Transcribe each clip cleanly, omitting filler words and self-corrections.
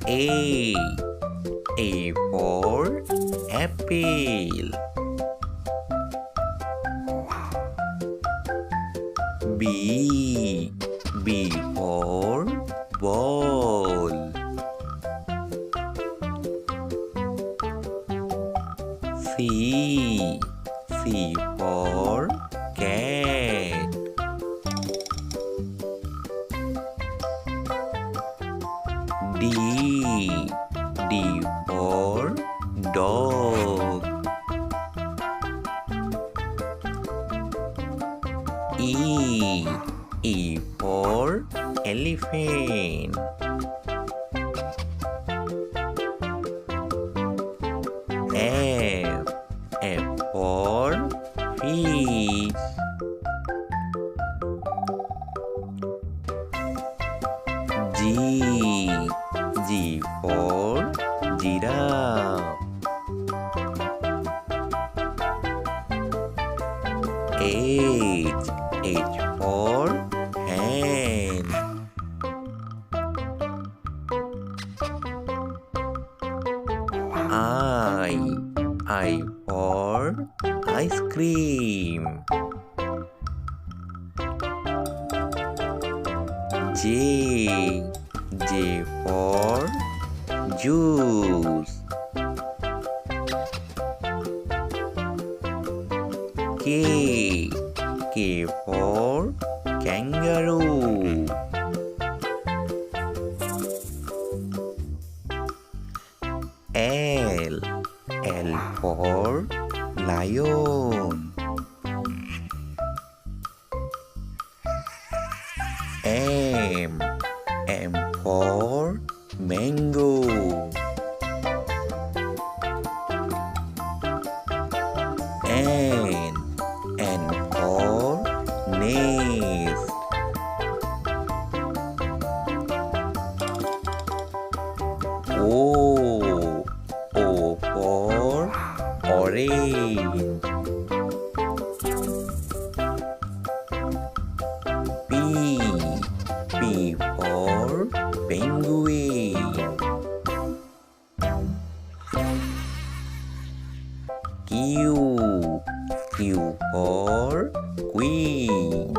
A. A for apple. B. B for ball. C. C for cat. D. D for dog. E. E for elephant. F. F for fish. G. G for giraffe. H. H for hen. I for ice cream. J. J for juice. K. K for kangaroo. L. L for lion. M. M for mango. N. N for nest. O. O for orange. P. P for penguin. Q. Q for queen.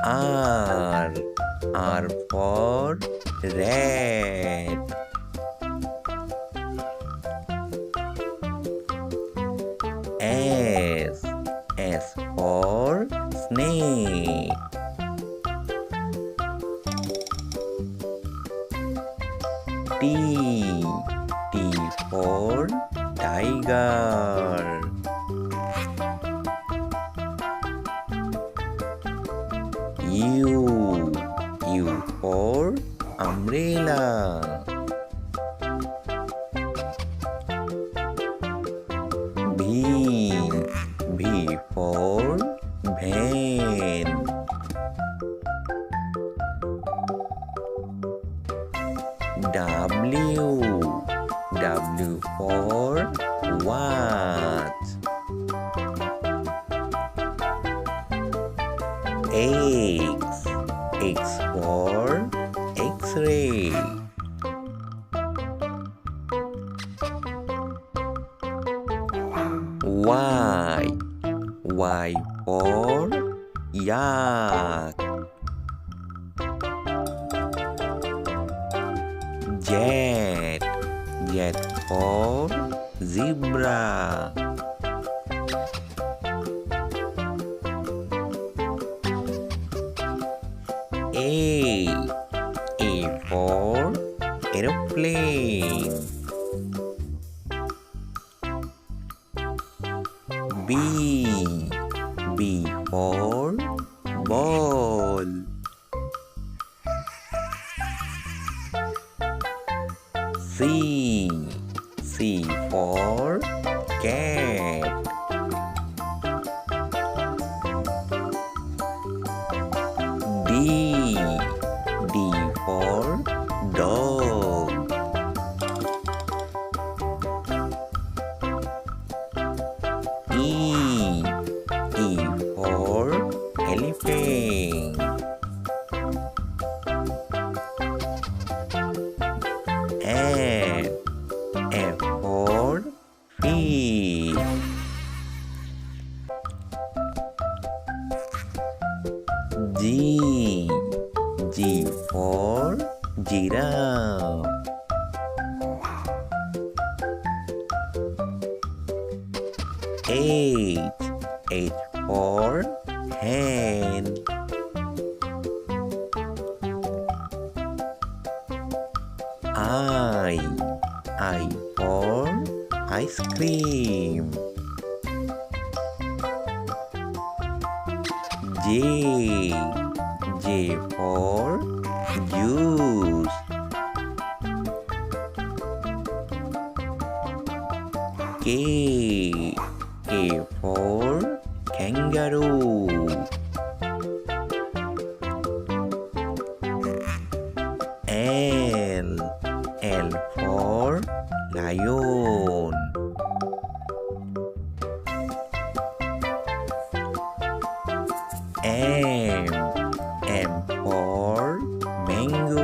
R. R for rat. S. S for snake. T. T for tiger. U. U for umbrella. B. B for van. W. W for watch. X. X for X-ray. Y. Y for yak. Z. Z for zebra. A. A for aeroplane. B. B for ball. C. C for cat. D. D for dog. E. E for elephant. G. G for giraffe. H. H for hen. I. I for ice cream. J. J for juice. K. K for kangaroo. L. L for lion. M. M for mango.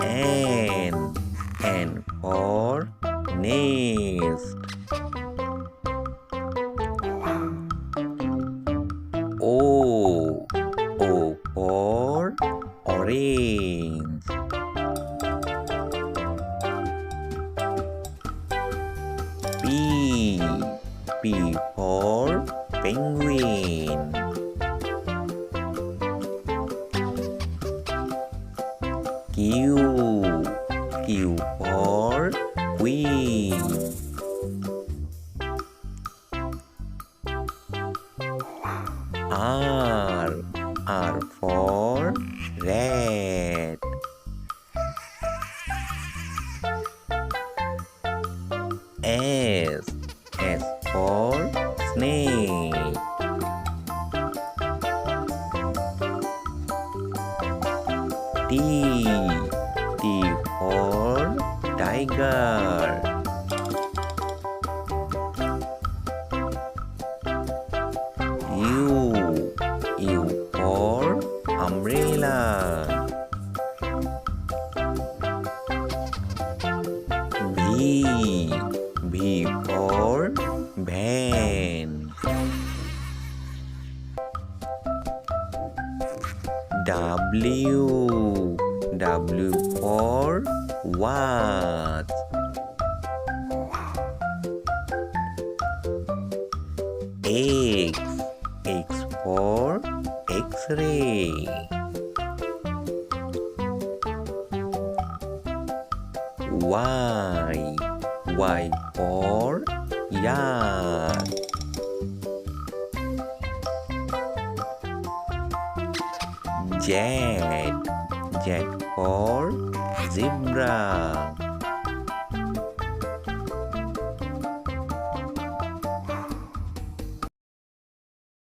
N. N for nest. O. O for orange. P. P for penguin. Q. Q for queen. R. R for rat. S. S for snake. T. T for tiger. U. U for umbrella. V. V for van. W. W for what? X. X for X-ray. Y. Y for yard. Z. Z for zebra.